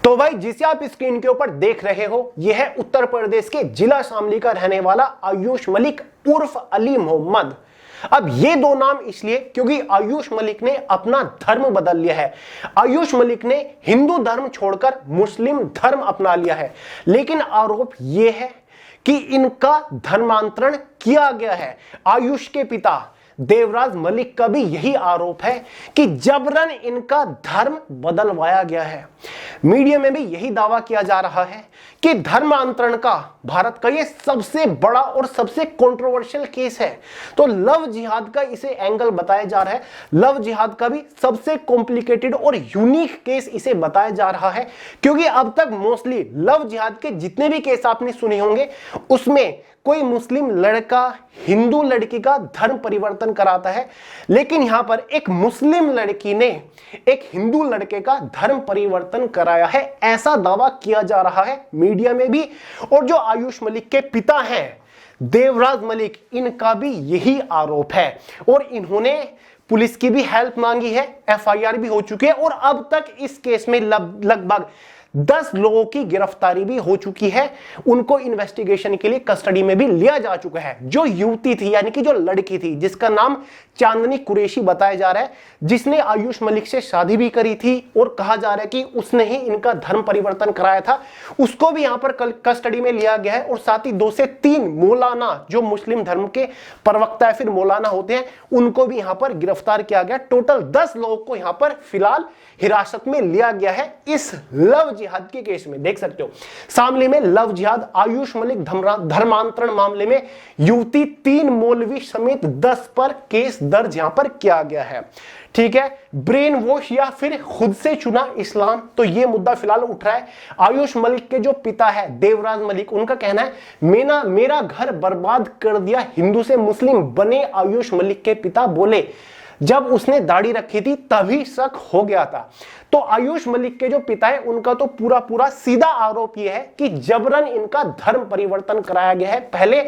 तो भाई जिसे आप स्क्रीन के ऊपर देख रहे हो यह है उत्तर प्रदेश के जिला शामली का रहने वाला आयुष मलिक उर्फ अली मोहम्मद। अब ये दो नाम इसलिए क्योंकि आयुष मलिक ने अपना धर्म बदल लिया है। आयुष मलिक ने हिंदू धर्म छोड़कर मुस्लिम धर्म अपना लिया है, लेकिन आरोप यह है कि इनका धर्मांतरण किया गया है। आयुष के पिता देवराज मलिक का भी यही आरोप है कि जबरन इनका धर्म बदलवाया गया है। मीडिया में भी यही दावा किया जा रहा है कि धर्मांतरण का भारत का ये सबसे बड़ा और सबसे कंट्रोवर्शियल केस है। तो लव जिहाद का इसे एंगल बताया जा रहा है। लव जिहाद का भी सबसे कॉम्प्लिकेटेड और यूनिक केस इसे बताया जा रहा है, क्योंकि अब तक मोस्टली लव जिहाद के जितने भी केस आपने सुने होंगे उसमें कोई मुस्लिम लड़का हिंदू लड़की का धर्म परिवर्तन कराता है, लेकिन यहां पर एक मुस्लिम लड़की ने एक हिंदू लड़के का धर्म परिवर्तन कराया है, ऐसा दावा किया जा रहा है मीडिया में भी। और जो आयुष मलिक के पिता हैं देवराज मलिक, इनका भी यही आरोप है और इन्होंने पुलिस की भी हेल्प मांगी है। एफआईआर भी हो चुकी है और अब तक इस केस में लगभग 10 लोगों की गिरफ्तारी भी हो चुकी है। उनको इन्वेस्टिगेशन के लिए कस्टडी में भी लिया जा चुका है। जो युवती थी यानी कि जो लड़की थी जिसका नाम चांदनी कुरैशी बताया जा रहा है, जिसने आयुष मलिक से शादी भी करी थी और कहा जा रहा है कि उसने ही इनका धर्म परिवर्तन कराया था, उसको भी यहां पर कस्टडी में लिया गया है। और साथ ही 2 से 3 मौलाना जो मुस्लिम धर्म के प्रवक्ता है फिर मौलाना होते हैं, उनको भी यहां पर गिरफ्तार किया गया। टोटल 10 लोगों को यहां पर फिलहाल हिरासत में लिया गया है इस लव जिहाद के केस में। देख सकते हो शामली में लव जिहाद, आयुष मलिक धर्मांतरण मामले में युवती 3 मौलवी समेत 10 पर केस दर्ज यहां पर किया गया है। ठीक है, ब्रेन वॉश या फिर खुद से चुना इस्लाम, तो यह मुद्दा फिलहाल उठ रहा है। आयुष मलिक के जो पिता है देवराज मलिक, उनका कहना है मेरा घर बर्बाद कर दिया हिंदू से मुस्लिम बने आयुष मलिक के पिता बोले। जब उसने दाढ़ी रखी थी तभी शक हो गया था। तो आयुष मलिक के जो पिता है उनका तो पूरा सीधा आरोप यह है कि जबरन इनका धर्म परिवर्तन कराया गया है। पहले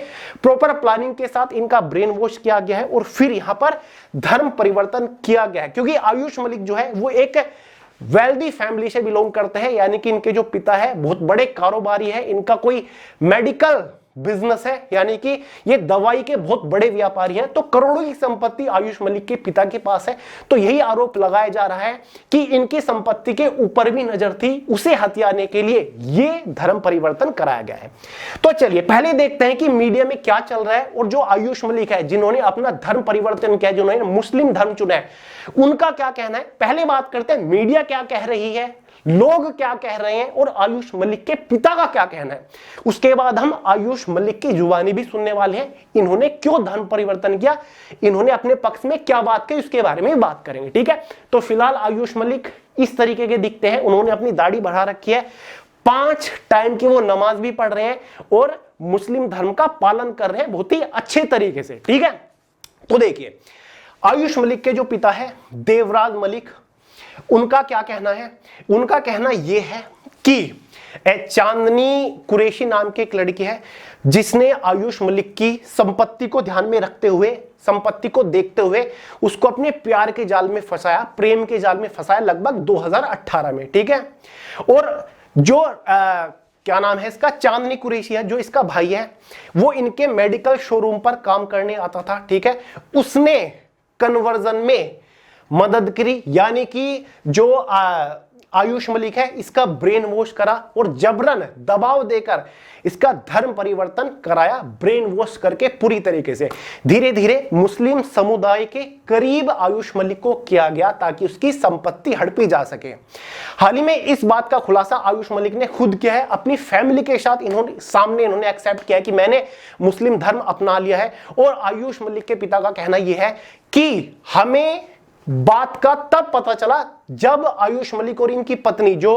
प्रॉपर प्लानिंग के साथ इनका ब्रेन वॉश किया गया है और फिर यहां पर धर्म परिवर्तन किया गया है। क्योंकि आयुष मलिक जो है वो एक वेल्दी फैमिली से बिलोंग करते हैं, यानी कि इनके जो पिता है बहुत बड़े कारोबारी है, इनका कोई मेडिकल बिजनेस है, यानी कि ये दवाई के बहुत बड़े व्यापारी हैं। तो करोड़ों की संपत्ति आयुष मलिक के पिता के पास है। तो यही आरोप लगाया जा रहा है कि इनकी संपत्ति के ऊपर भी नजर थी, उसे हथियाने के लिए ये धर्म परिवर्तन कराया गया है। तो चलिए पहले देखते हैं कि मीडिया में क्या चल रहा है और जो आयुष मलिक है जिन्होंने अपना धर्म परिवर्तन किया, जिन्होंने मुस्लिम धर्म चुना है, उनका क्या कहना है। पहले बात करते हैं मीडिया क्या कह रही है, लोग क्या कह रहे हैं और आयुष मलिक के पिता का क्या कहना है। उसके बाद हम आयुष मलिक की जुबानी भी सुनने वाले हैं, इन्होंने क्यों धर्म परिवर्तन किया, इन्होंने अपने पक्ष में क्या बात की, उसके बारे में बात करेंगे। ठीक है, तो फिलहाल आयुष मलिक इस तरीके के दिखते हैं। उन्होंने अपनी दाढ़ी बढ़ा रखी है, 5 टाइम की वो नमाज भी पढ़ रहे हैं और मुस्लिम धर्म का पालन कर रहे हैं बहुत ही अच्छे तरीके से। ठीक है, तो देखिए आयुष मलिक के जो पिता है देवराज मलिक, उनका क्या कहना है। उनका कहना यह है कि चांदनी कुरैशी नाम की एक लड़की है जिसने आयुष मलिक की संपत्ति को ध्यान में रखते हुए, संपत्ति को देखते हुए उसको अपने प्यार के जाल में फंसाया, प्रेम के जाल में फंसाया लगभग 2018 में। ठीक है, और जो क्या नाम है इसका, चांदनी कुरैशी है, जो इसका भाई है, वो इनके मेडिकल शोरूम पर काम करने आता था। ठीक है, उसने कन्वर्जन में मदद करी, यानी कि जो आयुष मलिक है इसका ब्रेन वॉश करा और जबरन दबाव देकर इसका धर्म परिवर्तन कराया, ब्रेन वॉश करके पूरी तरीके से। धीरे धीरे मुस्लिम समुदाय के करीब आयुष मलिक को किया गया ताकि उसकी संपत्ति हड़पी जा सके। हाल ही में इस बात का खुलासा आयुष मलिक ने खुद किया है, अपनी फैमिली के साथ इन्होंने एक्सेप्ट किया है कि मैंने मुस्लिम धर्म अपना लिया है। और आयुष मलिक के पिता का कहना यह है कि हमें बात का तब पता चला जब आयुष मलिक और इनकी पत्नी जो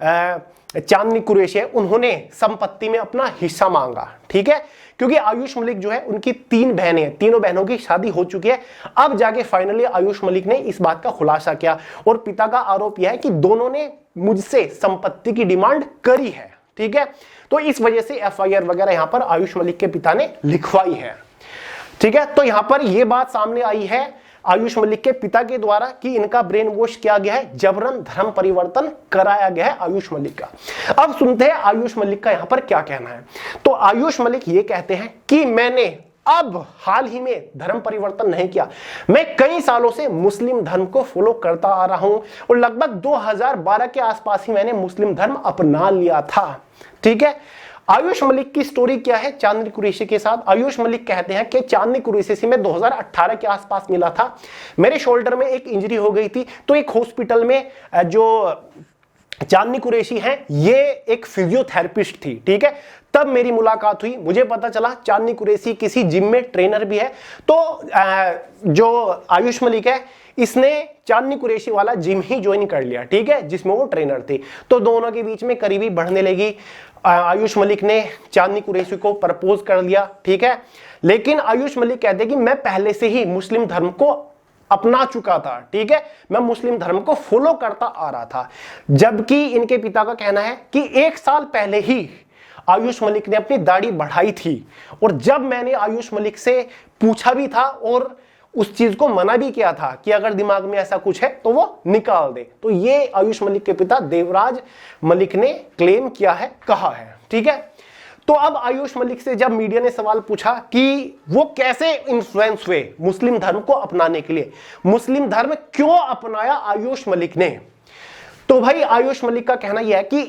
चांदनी कुरैशी है उन्होंने संपत्ति में अपना हिस्सा मांगा। ठीक है, क्योंकि आयुष मलिक जो है उनकी 3 बहनें हैं, तीनों बहनों की शादी हो चुकी है। अब जाके फाइनली आयुष मलिक ने इस बात का खुलासा किया और पिता का आरोप यह है कि दोनों ने मुझसे संपत्ति की डिमांड करी है। ठीक है, तो इस वजह से एफआईआर वगैरह यहां पर आयुष मलिक के पिता ने लिखवाई है। ठीक है, तो यहां पर यह बात सामने आई है आयुष मलिक के पिता के द्वारा कि इनका ब्रेन वॉश किया गया है, जबरन धर्म परिवर्तन कराया गया है आयुष मलिक का। अब सुनते हैं आयुष मलिक का यहां पर क्या कहना है। तो आयुष मलिक ये कहते हैं कि मैंने अब हाल ही में धर्म परिवर्तन नहीं किया, मैं कई सालों से मुस्लिम धर्म को फॉलो करता आ रहा हूं और लगभग 2012 के आसपास ही मैंने मुस्लिम धर्म अपना लिया था। ठीक है, आयुष मलिक की स्टोरी क्या है चांदनी कुरैशी के साथ। आयुष मलिक कहते हैं कि चांदनी कुरैशी से मैं 2018 के आसपास मिला था, मेरे शोल्डर में एक इंजरी हो गई थी, तो एक हॉस्पिटल में जो चांदनी कुरैशी है ये एक फिजियोथेरेपिस्ट थी। ठीक है, तब मेरी मुलाकात हुई, मुझे पता चला चांदनी कुरैशी किसी जिम में ट्रेनर भी है। तो जो आयुष मलिक है इसने चांदनी कुरैशी वाला जिम ही ज्वाइन कर लिया, ठीक है, जिसमें वो ट्रेनर थी। तो दोनों के बीच में करीबी बढ़ने लगी। आयुष मलिक ने चांदनी कुरैशी को प्रपोज कर लिया। ठीक है, लेकिन आयुष मलिक कहते हैं कि मैं पहले से ही मुस्लिम धर्म को अपना चुका था। ठीक है, मैं मुस्लिम धर्म को फॉलो करता आ रहा था। जबकि इनके पिता का कहना है कि 1 साल पहले ही आयुष मलिक ने अपनी दाढ़ी बढ़ाई थी और जब मैंने आयुष मलिक से पूछा भी था और उस चीज को मना भी किया था कि अगर दिमाग में ऐसा कुछ है तो वो निकाल दे। तो ये आयुष मलिक के पिता देवराज मलिक ने क्लेम किया है, कहा है। ठीक है, तो अब आयुष मलिक से जब मीडिया ने सवाल पूछा कि वो कैसे इन्फ्लुएंस हुए मुस्लिम धर्म को अपनाने के लिए, मुस्लिम धर्म क्यों अपनाया आयुष मलिक ने, तो भाई आयुष मलिक का कहना यह है कि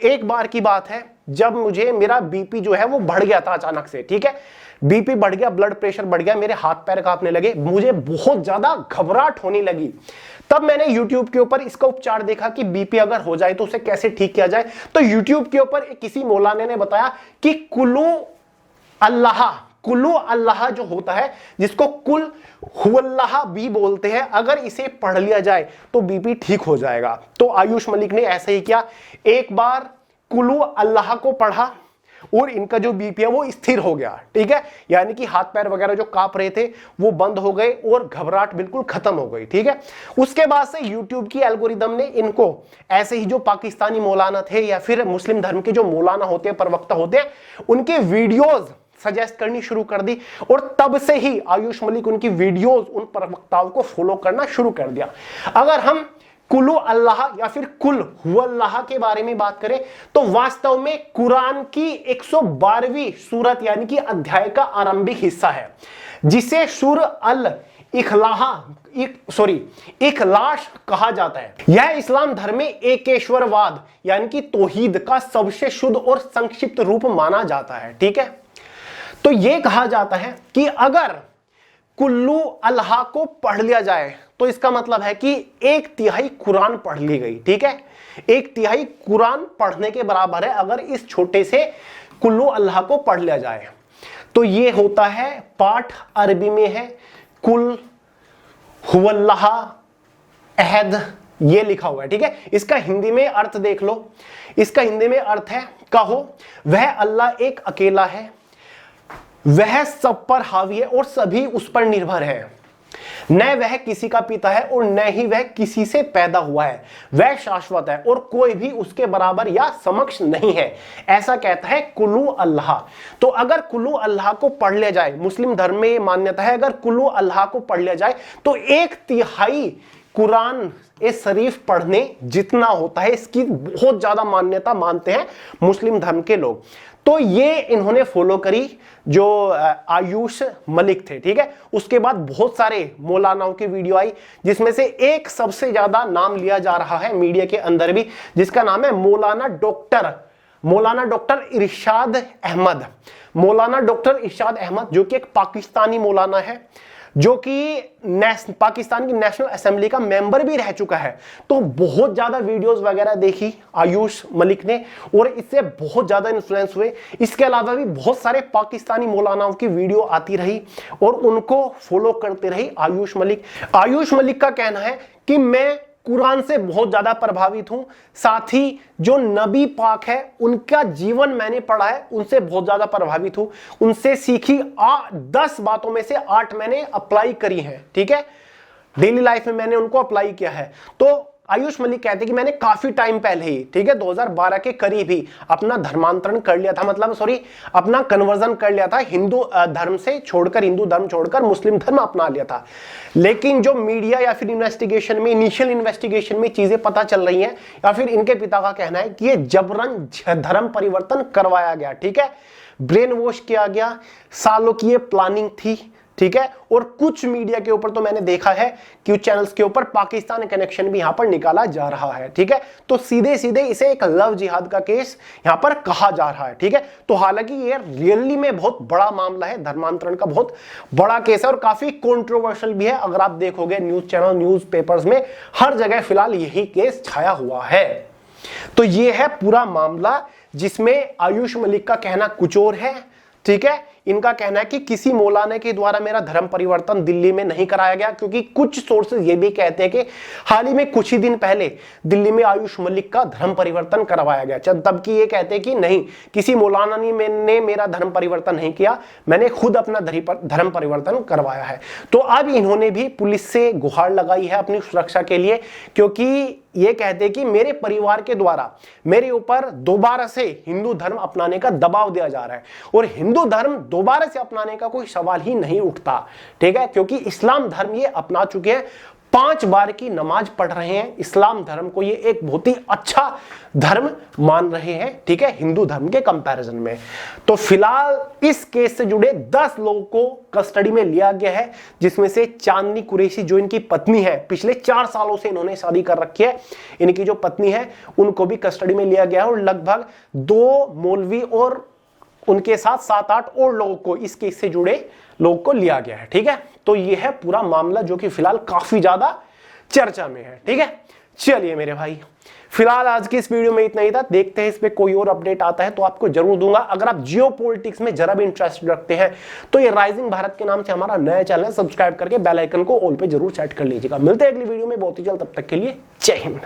एक बार की बात है जब मेरा बीपी जो है वो बढ़ गया था अचानक से। ठीक है, बीपी बढ़ गया, ब्लड प्रेशर बढ़ गया, मेरे हाथ पैर कांपने लगे, मुझे बहुत ज्यादा घबराहट होने लगी। तब मैंने YouTube के ऊपर इसका उपचार देखा कि बीपी अगर हो जाए तो उसे कैसे ठीक किया जाए। तो YouTube के ऊपर किसी मौलाना ने बताया कि कुल्लू अल्लाह जो होता है, जिसको कुल हुवल्लाह भी बोलते हैं, अगर इसे पढ़ लिया जाए तो बीपी ठीक हो जाएगा। तो आयुष मलिक ने ऐसा ही किया, एक बार कुल्लू अल्लाह को पढ़ा और इनका जो बीपी है वो स्थिर हो गया। ठीक है, यानी कि हाथ पैर वगैरह जो कांप रहे थे वो बंद हो गए और घबराहट बिल्कुल खत्म हो गई। ठीक है, उसके बाद से YouTube की एल्गोरिदम ने इनको ऐसे ही जो पाकिस्तानी मौलाना थे या फिर मुस्लिम धर्म के जो मौलाना होते हैं, प्रवक्ता होते हैं, उनके वीडियोस सजेस्ट करनी शुरू कर दी और तब से ही आयुष मलिक उनकी वीडियोस, उन प्रवक्ताओं को फॉलो करना शुरू कर दिया। अगर हम कुल्लू अल्लाह या फिर कुल हुवल्लाह के बारे में बात करें तो वास्तव में कुरान की 112वीं सूरत यानी कि अध्याय का आरंभिक हिस्सा है, जिसे सूर अल इखलास कहा जाता है। यह इस्लाम धर्म में एकेश्वरवाद यानी कि तौहीद का सबसे शुद्ध और संक्षिप्त रूप माना जाता है। ठीक है, तो यह कहा जाता है कि अगर कुल्लू अल्लाह को पढ़ लिया जाए तो इसका मतलब है कि 1/3 कुरान पढ़ ली गई। ठीक है, 1/3 कुरान पढ़ने के बराबर है अगर इस छोटे से कुल्लू अल्लाह को पढ़ लिया जाए। तो ये होता है पाठ, अरबी में है कुल हुवल्लाह अहद, ये लिखा हुआ है। ठीक है, इसका हिंदी में अर्थ देख लो। इसका हिंदी में अर्थ है, कहो वह अल्लाह एक अकेला है, वह सब पर हावी है और सभी उस पर निर्भर है, न वह किसी का पिता है और न ही वह किसी से पैदा हुआ है, वह शाश्वत है और कोई भी उसके बराबर या समक्ष नहीं है, ऐसा कहता है कुल्लू अल्लाह। तो अगर कुल्लू अल्लाह को पढ़ लिया जाए, मुस्लिम धर्म में मान्यता है अगर कुल्लू अल्लाह को पढ़ लिया जाए तो 1/3 कुरान ए शरीफ पढ़ने जितना होता है, इसकी बहुत ज्यादा मान्यता मानते हैं मुस्लिम धर्म के लोग। तो ये इन्होंने फॉलो करी जो आयुष मलिक थे। ठीक है, उसके बाद बहुत सारे मौलानाओं की वीडियो आई, जिसमें से एक सबसे ज्यादा नाम लिया जा रहा है मीडिया के अंदर भी, जिसका नाम है मौलाना डॉक्टर इरशाद अहमद। मौलाना डॉक्टर इरशाद अहमद जो कि एक पाकिस्तानी मौलाना है, जो कि पाकिस्तान की नेशनल असेंबली का मेंबर भी रह चुका है। तो बहुत ज्यादा वीडियोस वगैरह देखी आयुष मलिक ने और इससे बहुत ज्यादा इन्फ्लुएंस हुए। इसके अलावा भी बहुत सारे पाकिस्तानी मौलानाओं की वीडियो आती रही और उनको फॉलो करते रही आयुष मलिक। आयुष मलिक का कहना है कि मैं कुरान से बहुत ज्यादा प्रभावित हूं, साथ ही जो नबी पाक है उनका जीवन मैंने पढ़ा है, उनसे बहुत ज्यादा प्रभावित हूं, उनसे सीखी 10 बातों में से 8 मैंने अप्लाई करी हैं। ठीक है, डेली लाइफ में मैंने उनको अप्लाई किया है। तो आयुष मलिक कहते हैं कि मैंने काफी टाइम पहले ही, ठीक है, 2012 के करीब ही अपना धर्मांतरण कर लिया था, मतलब सॉरी अपना कन्वर्जन कर लिया था, हिंदू धर्म से छोड़कर, हिंदू धर्म छोड़कर मुस्लिम धर्म अपना लिया था। लेकिन जो मीडिया या फिर इन्वेस्टिगेशन में, इनिशियल इन्वेस्टिगेशन में चीजें पता चल रही हैं, या फिर इनके पिता का कहना है कि ये जबरन धर्म परिवर्तन करवाया गया, ठीक है, ब्रेन वॉश किया गया, सालों की ये प्लानिंग थी, ठीक है। और कुछ मीडिया के ऊपर तो मैंने देखा है कि चैनल्स के ऊपर पाकिस्तान कनेक्शन भी यहां पर निकाला जा रहा है, ठीक है। तो सीधे सीधे इसे एक लव जिहाद का केस यहां पर कहा जा रहा है, ठीक है। तो हालांकि ये रियली में बहुत बड़ा मामला है, धर्मांतरण का बहुत बड़ा केस है और काफी कंट्रोवर्शियल भी है। अगर आप देखोगे न्यूज चैनल, न्यूज पेपर्स में हर जगह फिलहाल यही केस छाया हुआ है। तो ये है पूरा मामला जिसमें आयुष मलिक का कहना कुछ और है, ठीक है। इनका कहना है कि किसी मौलाना के द्वारा मेरा धर्म परिवर्तन दिल्ली में नहीं कराया गया, क्योंकि कुछ सोर्सेज ये भी कहते हैं कि हाल ही में कुछ ही दिन पहले दिल्ली में आयुष मलिक का धर्म परिवर्तन करवाया गया, तब की ये कहते हैं कि नहीं, किसी मौलाना ने मेरा धर्म परिवर्तन नहीं किया, मैंने खुद अपना धर्म परिवर्तन करवाया है। तो अब इन्होंने भी पुलिस से गुहार लगाई है अपनी सुरक्षा के लिए, क्योंकि ये कहते हैं कि मेरे परिवार के द्वारा मेरे ऊपर दोबारा से हिंदू धर्म अपनाने का दबाव दिया जा रहा है, और हिंदू धर्म दोबारा से अपनाने का कोई सवाल ही नहीं उठता, ठीक है, क्योंकि इस्लाम धर्म ये अपना चुके हैं, 5 बार की नमाज पढ़ रहे हैं, इस्लाम धर्म को ये एक बहुत ही अच्छा धर्म मान रहे हैं, ठीक है, हिंदू धर्म के कंपैरिजन में। तो फिलहाल इस केस से जुड़े 10 लोगों को कस्टडी में लिया गया है, जिसमें से चांदनी कुरैशी जो इनकी पत्नी है, पिछले 4 सालों से इन्होंने शादी कर रखी है, इनकी जो पत्नी है उनको भी कस्टडी में लिया गया है, और लगभग 2 मौलवी और उनके साथ 7-8 और लोगों को, इस केस से जुड़े लोगों को लिया गया है, ठीक है। तो ये है पूरा मामला जो कि फिलहाल काफी ज्यादा चर्चा में है, ठीक है। चलिए मेरे भाई, फिलहाल आज की इस वीडियो में इतना ही था। देखते हैं इस पे कोई और अपडेट आता है तो आपको जरूर दूंगा। अगर आप जियोपॉलिटिक्स में जरा भी इंटरेस्ट रखते हैं तो ये राइजिंग भारत के नाम से हमारा नया चैनल है, सब्सक्राइब करके बेल आइकन को ऑल पे जरूर सेट कर लीजिएगा। मिलते हैं अगली वीडियो में बहुत ही जल्द, तब तक के लिए जय हिंद।